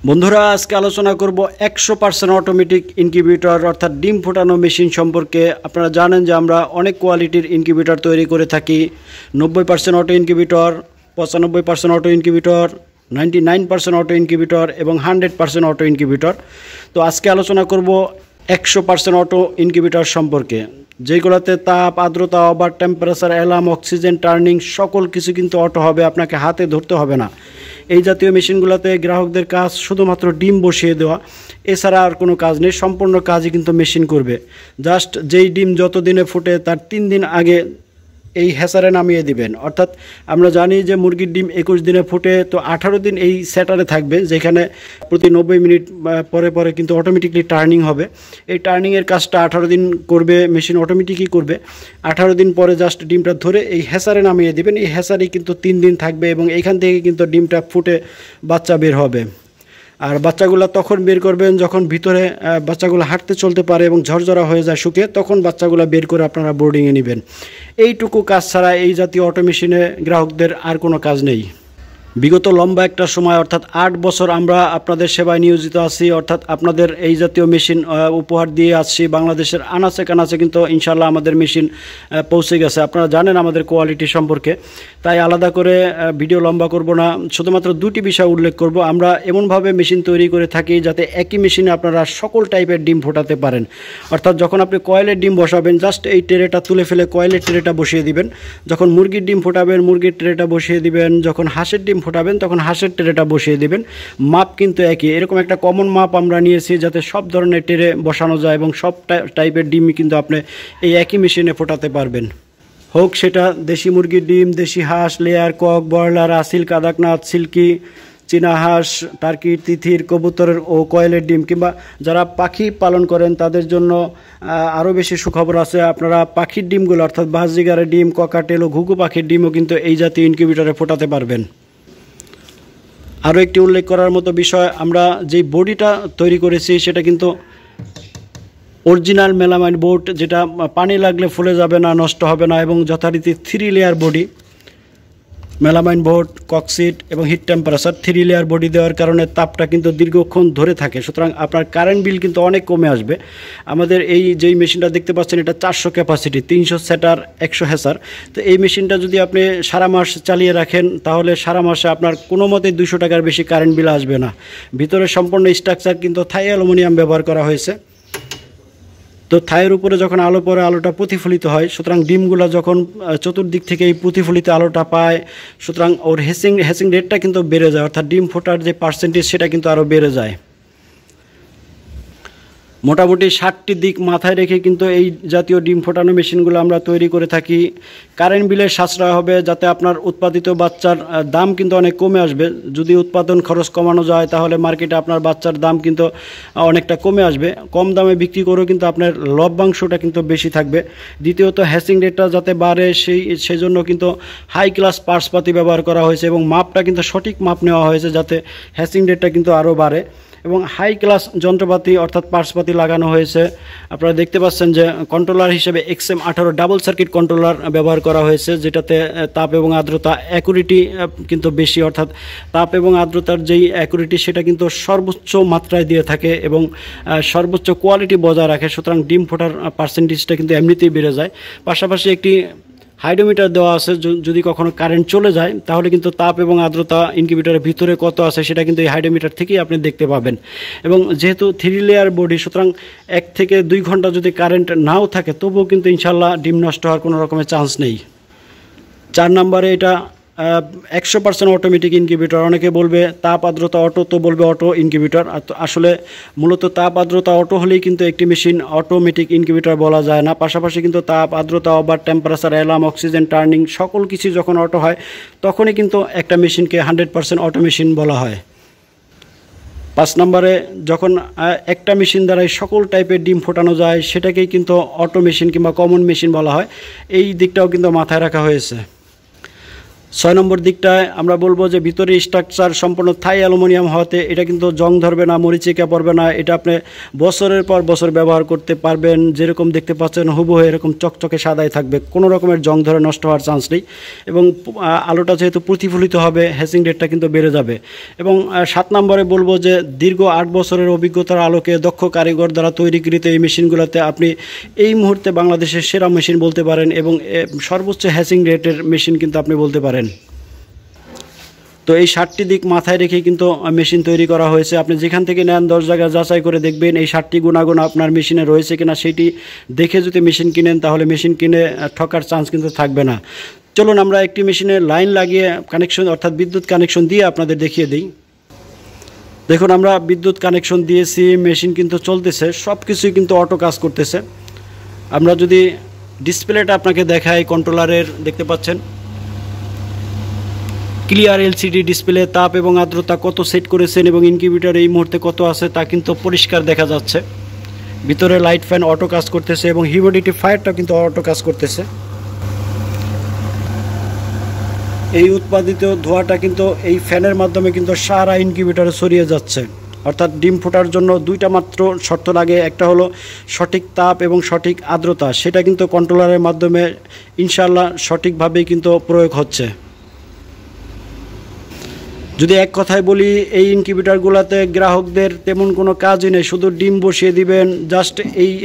বন্ধুরা আজকে আলোচনা করব 100% অটোমেটিক ইনকিউবেটর অর্থাৎ ডিম ফোটানো মেশিন সম্পর্কে। আপনারা জানেন যে আমরা অনেক কোয়ালিটির ইনকিউবেটর তৈরি করে থাকি। 90% auto incubator, 95% auto incubator, 99% auto incubator এবং 100% অটো ইনকিউবেটর। তো আজকে আলোচনা করব 100% অটো ইনকিউবেটর সম্পর্কে, যেগুলোতে তাপ, আর্দ্রতা, over temperature, alarm, oxygen, turning সকল কিছু কিন্তু অটো হবে, আপনাকে হাতে ধরতে হবে না। এই জাতীয় মেশিনগুলোতে গ্রাহকদের কাজ শুধুমাত্র ডিম বসিয়ে দেওয়া, এছাড়া আর কোনো কাজ নেই। সম্পূর্ণ কাজই কিন্তু মেশিন করবে। জাস্ট যেই ডিম যত দিনে ফুটে তার 3 দিন আগে এই হ্যাচারে নামিয়ে দিবেন। অর্থাৎ আমরা জানি যে মুরগির ডিম 21 দিনে ফুটে, তো 18 দিন এই সেটারে থাকবে, যেখানে প্রতি 90 মিনিট পরে পরে কিন্তু অটোমেটিকলি টার্নিং হবে। এই টার্নিংয়ের কাজটা 18 দিন করবে, মেশিন অটোমেটিকই করবে। 18 দিন পরে জাস্ট ডিমটা ধরে এই হ্যাচারে নামিয়ে দিবেন। এই হ্যাচারেই কিন্তু 3 দিন থাকবে এবং এইখান থেকে কিন্তু ডিমটা ফুটে বাচ্চা বের হবে। আর বাচ্চাগুলো তখন বের করবেন যখন ভিতরে বাচ্চাগুলো হাঁটতে চলতে পারে এবং ঝরঝরা হয়ে যায় শুকিয়ে, তখন বাচ্চাগুলো বের করে আপনারা বোর্ডিংয়ে নেবেন। এইটুকু কাজ ছাড়া এই জাতীয় অটো মেশিনে গ্রাহকদের আর কোনো কাজ নেই। বিগত লম্বা একটা সময় অর্থাৎ 8 বছর আমরা আপনাদের সেবায় নিয়োজিত আছি, অর্থাৎ আপনাদের এই জাতীয় মেশিন উপহার দিয়ে আসছি। বাংলাদেশের আনাচে কানাচে কিন্তু ইনশাল্লাহ আমাদের মেশিন পৌঁছে গেছে। আপনারা জানেন আমাদের কোয়ালিটি সম্পর্কে, তাই আলাদা করে ভিডিও লম্বা করব না। শুধুমাত্র 2টি বিষয় উল্লেখ করব। আমরা এমনভাবে মেশিন তৈরি করে থাকি যাতে একই মেশিনে আপনারা সকল টাইপের ডিম ফোটাতে পারেন। অর্থাৎ যখন আপনি কয়েলের ডিম বসাবেন, জাস্ট এই ট্রেটা তুলে ফেলে কয়েলের ট্রেটা বসিয়ে দিবেন। যখন মুরগির ডিম ফোটাবেন, মুরগির ট্রেটা বসিয়ে দিবেন। যখন হাঁসের ডিম ফোটাবেন, তখন হাঁসের ট্রেটা বসিয়ে দিবেন। মাপ কিন্তু একই। এরকম একটা কমন মাপ আমরা নিয়েছি যাতে সব ধরনের ট্রে বসানো যায় এবং সব টাইপের ডিমই কিন্তু আপনি এই একই মেশিনে ফোটাতে পারবেন। হোক সেটা দেশি মুরগির ডিম, দেশি হাঁস, লেয়ার, কক, ব্রয়লার, আসিল, কাদাকনাথ, সিল্কি, চীনা হাঁস, টার্কির, তিথির, কবুতরের ও কয়েলের ডিম, কিংবা যারা পাখি পালন করেন তাদের জন্য আরও বেশি সুখবর আছে। আপনারা পাখির ডিমগুলো অর্থাৎ বাজরিগারের ডিম, ককাটেল ও ঘুঘু পাখির ডিমও কিন্তু এই জাতীয় ইনকিউবেটরে ফোটাতে পারবেন। আরও একটি উল্লেখ করার মতো বিষয়, আমরা যেই বডিটা তৈরি করেছি সেটা কিন্তু অরিজিনাল মেলামাইন বোর্ড, যেটা পানি লাগলে ফুলে যাবে না, নষ্ট হবে না এবং যথারীতি 3 layer body melamine board, cork sheet এবং হিট টেম্পারেচার 3 লেয়ার বডি দেওয়ার কারণে তাপটা কিন্তু দীর্ঘক্ষণ ধরে থাকে। সুতরাং আপনার কারেন্ট বিল কিন্তু অনেক কমে আসবে। আমাদের এই যেই মেশিনটা দেখতে পাচ্ছেন এটা 400 ক্যাপাসিটি, 300 সেটার, 100 হ্যাচার। তো এই মেশিনটা যদি আপনি সারা মাস চালিয়ে রাখেন তাহলে সারা মাসে আপনার কোনো মতেই 200 টাকার বেশি কারেন্ট বিল আসবে না। ভিতরে সম্পূর্ণ স্ট্রাকচার কিন্তু থাই অ্যালুমিনিয়াম ব্যবহার করা হয়েছে। তো থাইয়ের উপরে যখন আলো পড়ে আলোটা প্রতিফলিত হয়, সুতরাং ডিমগুলো যখন চতুর্দিক থেকে এই প্রতিফলিত আলোটা পায়, সুতরাং ওর হ্যাচিং রেটটা কিন্তু বেড়ে যায়, অর্থাৎ ডিম ফোটার যে পার্সেন্টেজ সেটা কিন্তু আরও বেড়ে যায়। মোটামুটি 60টি দিক মাথায় রেখে কিন্তু এই জাতীয় ডিম ফোটানো মেশিনগুলো আমরা তৈরি করে থাকি। কারেন্ট বিলের সাশ্রয় হবে, যাতে আপনার উৎপাদিত বাচ্চার দাম কিন্তু অনেক কমে আসবে। যদি উৎপাদন খরচ কমানো যায় তাহলে মার্কেটে আপনার বাচ্চার দাম কিন্তু অনেকটা কমে আসবে। কম দামে বিক্রি করেও কিন্তু আপনার লভ্যাংশটা কিন্তু বেশি থাকবে। দ্বিতীয়ত হ্যাচিং রেটটা যাতে বাড়ে সেই জন্য কিন্তু হাই ক্লাস পার্টসপাতি ব্যবহার করা হয়েছে এবং মাপটা কিন্তু সঠিক মাপ নেওয়া হয়েছে যাতে হ্যাচিং রেটটা কিন্তু আরও বাড়ে এবং হাই ক্লাস যন্ত্রপাতি অর্থাৎ পার্টসপাতি লাগানো হয়েছে। আপনারা দেখতে পাচ্ছেন যে কন্ট্রোলার হিসেবে XM18 ডাবল সার্কিট কন্ট্রোলার ব্যবহার করা হয়েছে, যেটাতে তাপ এবং আর্দ্রতা অ্যাকুরেটি কিন্তু বেশি, অর্থাৎ তাপ এবং আর্দ্রতার যেই অ্যাকুরেটি সেটা কিন্তু সর্বোচ্চ মাত্রায় দিয়ে থাকে এবং সর্বোচ্চ কোয়ালিটি বজায় রাখে। সুতরাং ডিম ফোটার পার্সেন্টেজটা কিন্তু এমনিতেই বেড়ে যায়। পাশাপাশি একটি হাইড্রোমিটার দেওয়া আছে, যদি কখনো কারেন্ট চলে যায় তাহলে কিন্তু তাপ এবং আর্দ্রতা ইনকিউবেটরের ভিতরে কত আছে সেটা কিন্তু এই হাইড্রোমিটার থেকেই আপনি দেখতে পাবেন। এবং যেহেতু 3 লেয়ার বডি, সুতরাং 1 থেকে 2 ঘন্টা যদি কারেন্ট নাও থাকে তবুও কিন্তু ইনশাল্লাহ ডিম নষ্ট হওয়ার কোনো রকমের চান্স নেই। 4 নম্বরে এটা 100% অটোমেটিক ইনকিউবেটর। অনেকে বলবে তাপ আর্দ্রতা অটো, তো বলবে অটো ইনকিউবেটর। আসলে মূলত তাপ আর্দ্রতা অটো হলেই কিন্তু একটি মেশিন অটোমেটিক ইনকিউবেটর বলা যায় না। পাশাপাশি কিন্তু তাপ, আর্দ্রতা, over temperature, alarm, oxygen, turning সকল কিছু যখন অটো হয় তখনই কিন্তু একটা মেশিনকে 100% অটো মেশিন বলা হয়। 5 নম্বরে যখন একটা মেশিন দ্বারাই সকল টাইপের ডিম ফোটানো যায় সেটাকেই কিন্তু অটো মেশিন কিংবা কমন মেশিন বলা হয়। এই দিকটাও কিন্তু মাথায় রাখা হয়েছে। 6 নম্বর দিকটায় আমরা বলবো যে ভিতরে স্ট্রাকচার সম্পূর্ণ থাই অ্যালুমিনিয়াম হওয়াতে এটা কিন্তু জং ধরবে না, মরিচিকা পড়বে না। এটা আপনি বছরের পর বছর ব্যবহার করতে পারবেন। যেরকম দেখতে পাচ্ছেন হুবহু এরকম চকচকে সাদাই থাকবে, কোনো রকমের জং ধরে নষ্ট হওয়ার চান্স নেই। এবং আলোটা যেহেতু প্রতিফলিত হবে, হ্যাসিং রেটটা কিন্তু বেড়ে যাবে। এবং 7 নম্বরে বলবো যে দীর্ঘ 8 বছরের অভিজ্ঞতার আলোকে দক্ষ কারিগর দ্বারা তৈরিকৃত এই মেশিনগুলোতে আপনি এই মুহূর্তে বাংলাদেশের সেরা মেশিন বলতে পারেন এবং সর্বোচ্চ হ্যাসিং রেটের মেশিন কিন্তু আপনি বলতে পারেন। তো এই 7টি দিক মাথায় রেখে কিন্তু মেশিন তৈরি করা হয়েছে। আপনি যেখান থেকে নেন 10 জায়গায় যাচাই করে দেখবেন এই 7টি গুণাগুণ আপনার মেশিনে রয়েছে কিনা, সেটি দেখে যদি মেশিন কিনেন তাহলে মেশিন কিনে ঠকার চান্স কিন্তু থাকবে না। চলুন আমরা একটি মেশিনে লাইন লাগিয়ে কানেকশন অর্থাৎ বিদ্যুৎ কানেকশন দিয়ে আপনাদের দেখিয়ে দিই। দেখুন আমরা বিদ্যুৎ কানেকশন দিয়েছি, মেশিন কিন্তু চলতেছে, সব কিছুই কিন্তু অটো কাজ করতেছে। আমরা যদি ডিসপ্লেটা আপনাকে দেখাই, কন্ট্রোলারের দেখতে পাচ্ছেন ক্লিয়ার এলসিডি ডিসপ্লে, তাপ এবং আর্দ্রতা কত সেট করেছেন এবং ইনকিউবেটর এই মুহূর্তে কত আছে তা কিন্তু পরিষ্কার দেখা যাচ্ছে। ভিতরে লাইট ফ্যান অটো কাজ করতেছে এবং হিউমিডিটি ফায়ারটা কিন্তু অটো কাজ করতেছে। এই উৎপাদিত ধোঁয়াটা কিন্তু এই ফ্যানের মাধ্যমে কিন্তু সারা ইনকিউবেটরে ছড়িয়ে যাচ্ছে। অর্থাৎ ডিম ফোটার জন্য 2টা মাত্র শর্ত লাগে, একটা হলো সঠিক তাপ এবং সঠিক আর্দ্রতা, সেটা কিন্তু কন্ট্রোলারের মাধ্যমে ইনশাআল্লাহ সঠিকভাবেই কিন্তু প্রয়োগ হচ্ছে। যদি এক কথায় বলি, এই ইনকিউবেটরগুলোতে গ্রাহকদের তেমন কোনো কাজই নেই, শুধু ডিম বসিয়ে দিবেন। জাস্ট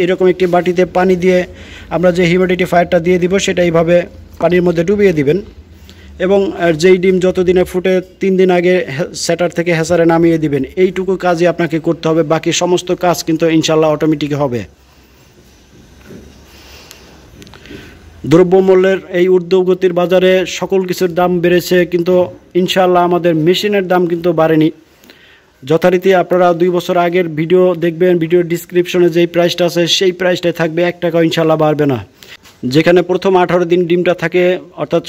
এরকম একটি বাটিতে পানি দিয়ে আমরা যে হিউমিডিটি ফায়ারটা দিয়ে দিব সেটা এইভাবে পানির মধ্যে ডুবিয়ে দিবেন এবং যেই ডিম যতদিনে ফুটে 3 দিন আগে সেটার থেকে হ্যাসারে নামিয়ে দিবেন। এইটুকু কাজই আপনাকে করতে হবে, বাকি সমস্ত কাজ কিন্তু ইনশাল্লাহ অটোমেটিক হবে। দ্রব্যমূল্যের এই ঊর্ধ্বগতির বাজারে সকল কিছুর দাম বেড়েছে, কিন্তু ইনশাআল্লাহ আমাদের মেশিনের দাম কিন্তু বাড়েনি। যথারীতি আপনারা 2 বছর আগের ভিডিও দেখবেন, ভিডিওর ডিসক্রিপশনে যেই প্রাইসটা আছে সেই প্রাইসটাই থাকবে, 1 টাকাও ইনশাআল্লাহ বাড়বে না। যেখানে প্রথম 18 দিন ডিমটা থাকে অর্থাৎ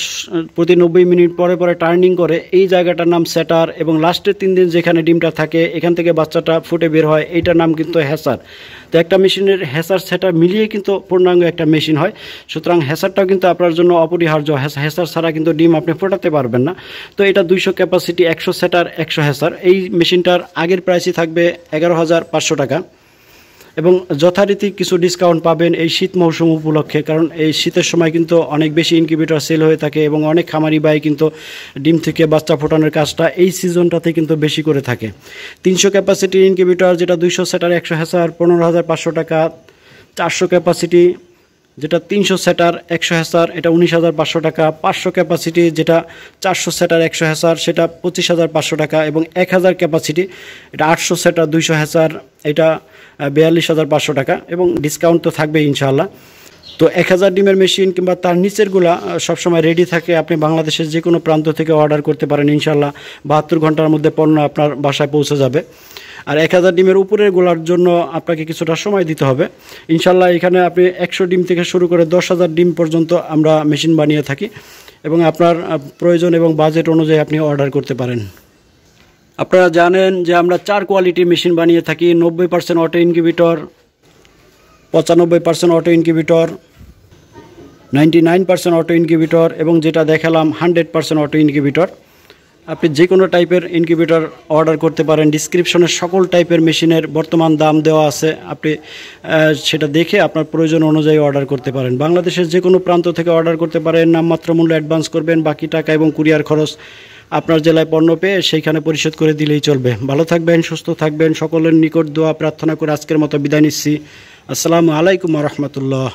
প্রতি 90 মিনিট পরে পরে টার্নিং করে, এই জায়গাটার নাম সেটার, এবং লাস্টের 3 দিন যেখানে ডিমটা থাকে এখান থেকে বাচ্চাটা ফুটে বের হয়, এইটার নাম কিন্তু হ্যাসার। তো একটা মেশিনের হ্যাসার সেটার মিলিয়ে কিন্তু পূর্ণাঙ্গ একটা মেশিন হয়। সুতরাং হ্যাসারটাও কিন্তু আপনার জন্য অপরিহার্য। হ্যাসার ছাড়া কিন্তু ডিম আপনি ফোটাতে পারবেন না। তো এটা 200 ক্যাপাসিটি, 100 সেটার 100 হ্যাসার। এই মেশিনটার আগের প্রাইসই থাকবে 11,500 টাকা এবং যথারীতি কিছু ডিসকাউন্ট পাবেন এই শীত মৌসুম উপলক্ষে, কারণ এই শীতের সময় কিন্তু অনেক বেশি ইনকিউবেটর সেল হয়ে থাকে এবং অনেক খামারি ভাই কিন্তু ডিম থেকে বাচ্চা ফোটানোর কাজটা এই সিজনটাতে কিন্তু বেশি করে থাকে। 300 ক্যাপাসিটির ইনকিউবেটর যেটা 200 সেটার 100 হ্যাসার 15,500 টাকা। 400 ক্যাপাসিটি যেটা 300 সেটার 100 হ্যাসার এটা 19,500 টাকা। 500 ক্যাপাসিটি যেটা 400 সেটার 100 হ্যাসার সেটা 25,500 টাকা এবং 1000 ক্যাপাসিটি এটা 800 সেটার 200 হ্যাসার এটা 42,500 টাকা এবং ডিসকাউন্ট তো থাকবে ইনশাআল্লাহ। তো 1000 ডিমের মেশিন কিংবা তার নিচেরগুলা সবসময় রেডি থাকে, আপনি বাংলাদেশের যে কোনো প্রান্ত থেকে অর্ডার করতে পারেন। ইনশাআল্লাহ 72 ঘন্টার মধ্যে পণ্য আপনার বাসায় পৌঁছে যাবে। আর 1000 ডিমের উপরের গোলার জন্য আপনাকে কিছুটা সময় দিতে হবে। ইনশাআল্লাহ এখানে আপনি 100 ডিম থেকে শুরু করে 10,000 ডিম পর্যন্ত আমরা মেশিন বানিয়ে থাকি এবং আপনার প্রয়োজন এবং বাজেট অনুযায়ী আপনি অর্ডার করতে পারেন। আপনারা জানেন যে আমরা 4 কোয়ালিটির মেশিন বানিয়ে থাকি, 90% auto incubator, 95% auto incubator, 99% auto incubator এবং যেটা দেখালাম 100% অটো ইনকিউবেটর। আপনি যে কোনো টাইপের ইনকিউবেটর অর্ডার করতে পারেন। ডিসক্রিপশনে সকল টাইপের মেশিনের বর্তমান দাম দেওয়া আছে, আপনি সেটা দেখে আপনার প্রয়োজন অনুযায়ী অর্ডার করতে পারেন। বাংলাদেশের যে কোনো প্রান্ত থেকে অর্ডার করতে পারেন। নামমাত্র মূল্য অ্যাডভান্স করবেন, বাকি টাকা এবং কুরিয়ার খরচ আপনার জেলায় পণ্য পেয়ে সেইখানে পরিশোধ করে দিলেই চলবে। ভালো থাকবেন, সুস্থ থাকবেন, সকলের নিকট দোয়া প্রার্থনা করে আজকের মতো বিদায় নিচ্ছি। আসসালামু আলাইকুম ওয়া রাহমাতুল্লাহ।